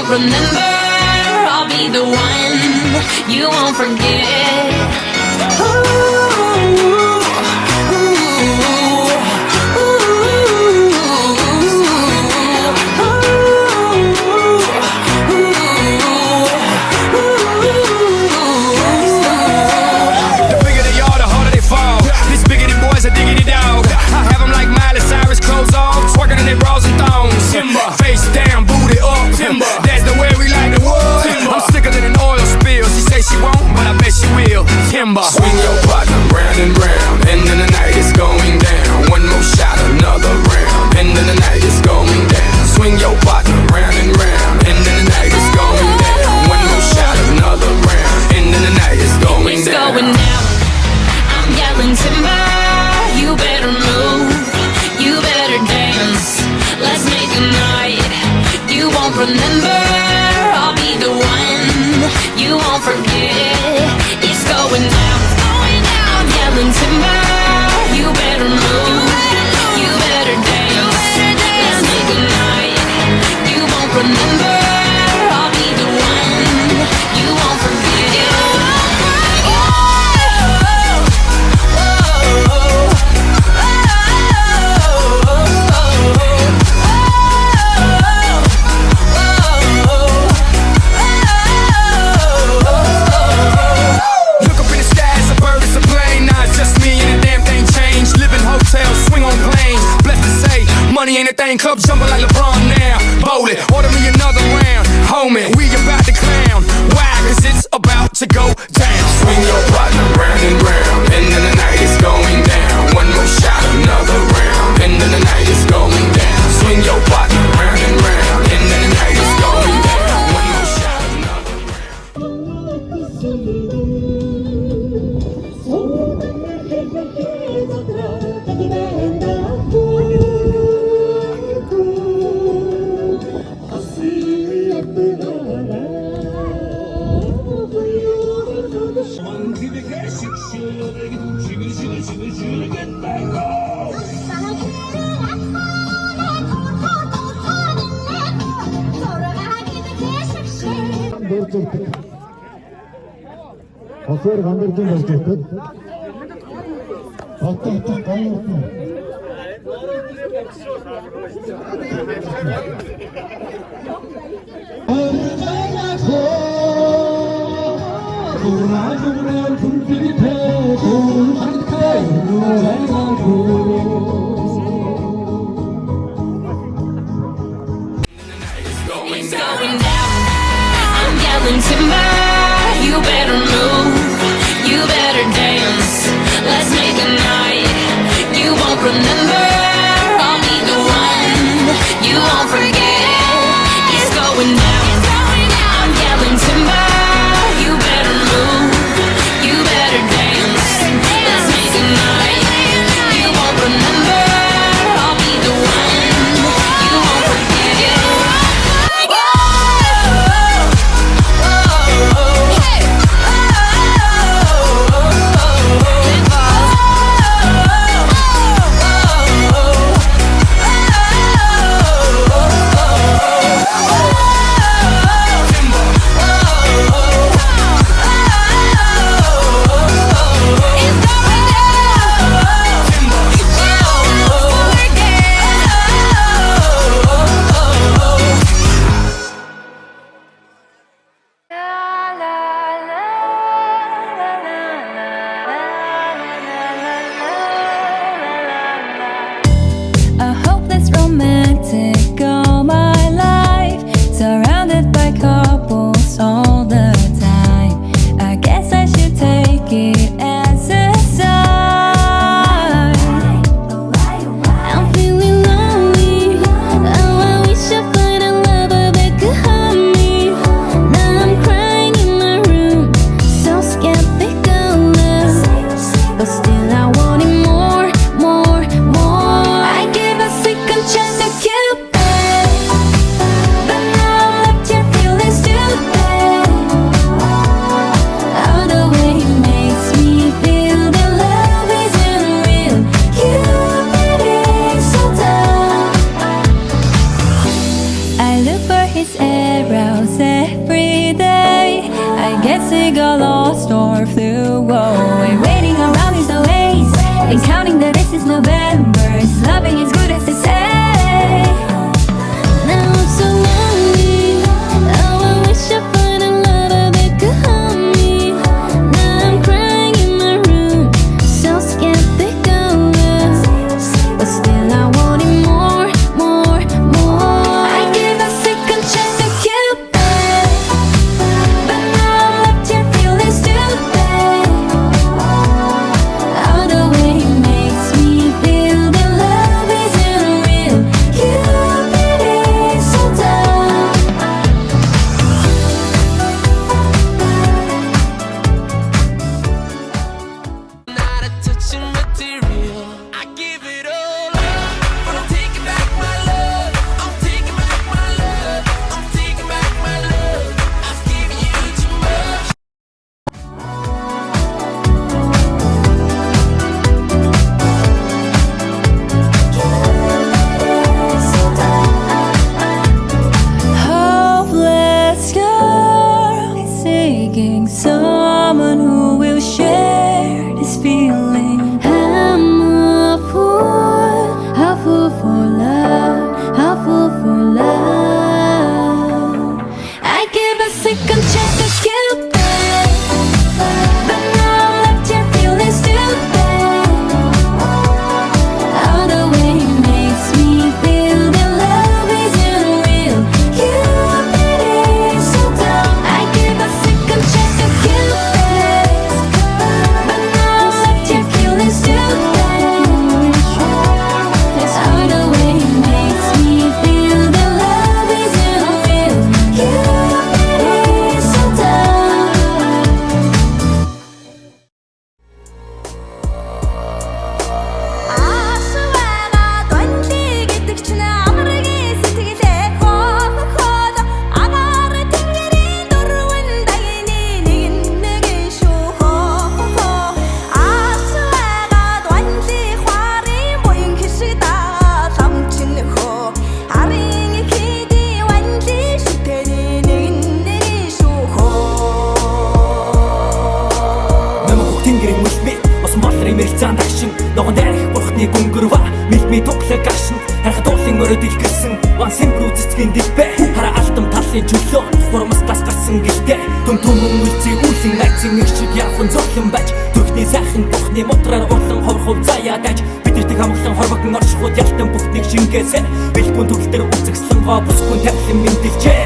won't remember. I'll be the one you won't forget. Face down, booty up, timber. That's the way we like the wood. Timber. I'm sicker than an oil spill. She say she won't, but I bet she will. Timber. Swing your partner round and round, and then the night is going down. One more shot, another round, and then the night is going down. Swing your partner round and round, and then the night is going down. One more shot, another round, and then the night is going it's down. Going down. I'm yelling timber. You better move. You better dance. Let's make a night you won't remember. I'll be the one you won't forget. It's going down, it's going down. I'm yelling timber. You better move. You better dance. Let's make a night you won't remember. I'll be the one you won't forget. Money ain't a thing, club jumping like LeBron now. Bowling, order me another round. Homie, we about to clown. Why? Cause it's about to go down. Swing your partner round and round, and then the night is going down. One more shot, another round, and then the night is going down. Swing your partner round and round, and then the night is going down. One more shot, another Hasır kandırdım özgürtün. Hatta kayırttım. It's going down. I'm yelling timber. You better move. You better dance. Let's make a night you won't remember. I'll be the one you won't forget. It's going down. I'm yelling timber. You better move. You better dance. Let's make a night you won't remember. I'll be the one you won't forget. these arrows every day. I guess it got lost or flew away. Waiting around is the waste, and counting the days is November. Loving is good as they say. Now I'm so lonely. Now I wish I find a lover that could hold me. Now I'm crying in my room, so scared they go us. But still I want it more, more, more. I give a second chance to Cupid, but now I'm left here feeling stupid. All the way he makes me feel that love isn't real. Cupid is so dumb. Not a touching material. I give it all up, but I'm taking back my love. I'm taking back my love. I'm taking back my love. I've given you too much. Hopeless girl seeking someone who will share this feeling. I'm a fool for love, a fool for love. I give a second chance to Cupid, but now I'm left here feeling stupid. All the way he makes me feel that love isn't real. Cupid is so dumb. I give a second chance to Cupid, but now I'm left here feeling stupid. All the way he makes me feel that love isn't real. Cupid is so Аашвайгаа донлий гэдэг чинь амаргийн сэтгэлээ хохохоод агаар тэнгэрийн дөрвөн дагны нэгэн шүү хохохоо Аашвайгаа донлий хуарын буян хишиг даа хамчин хөө Харын ихэди ванли шүтэний нэгэн шүү хөө Намайг тэнгэрийн үлмээ бас малрын мэрцаан дагшин ногоон дайрах бурхны гүнгэрва мэлми туглаг гашин харахад уулын өрөөд илгэсэн ван сэмбрүү цэцгийн дилбэ хараа алтан талын чөлөө хурамс тас гарсан гэлтэй түн түмэн үлцээ үүлэн найцын нэг шиг явхан зоглон байж түрхний сайхан тухны мотраар урлан ховхов заяа дайж бидэртэг хамглан хорвогн оршихуд ялтан бүхнийг шингээсэ бэлгүүн төгөлтөр үцэгслэн гоо бусгүн тавлан мэндэлжээ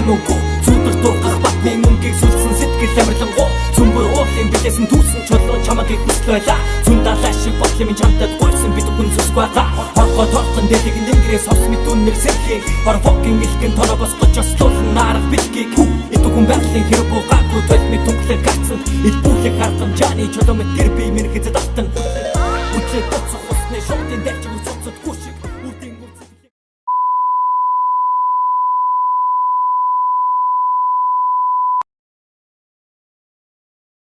Нүгөө зүудэр дургах батны мөнгийг сүлсэн сэтгэл амарлангуу зүмбэр уулын билээсэн түүсэн чулуун чамаг их хүслэла зүндалаа шиг бодлын минь чамтад гуйсан бид хүн зүсгваа хоргоо торхон дэлэг нэнгэрээс ос мэдүүн нэр сэрхий хорвогийн илгэн тоно босгож ослуулан нарах бэлгийг итгүн байгалийн хэрэг гаагүй толми тунглаг гацсан ил бүхийг харгам жааны чулуун мэт гэр бие минь хэзээ давтан үтлээ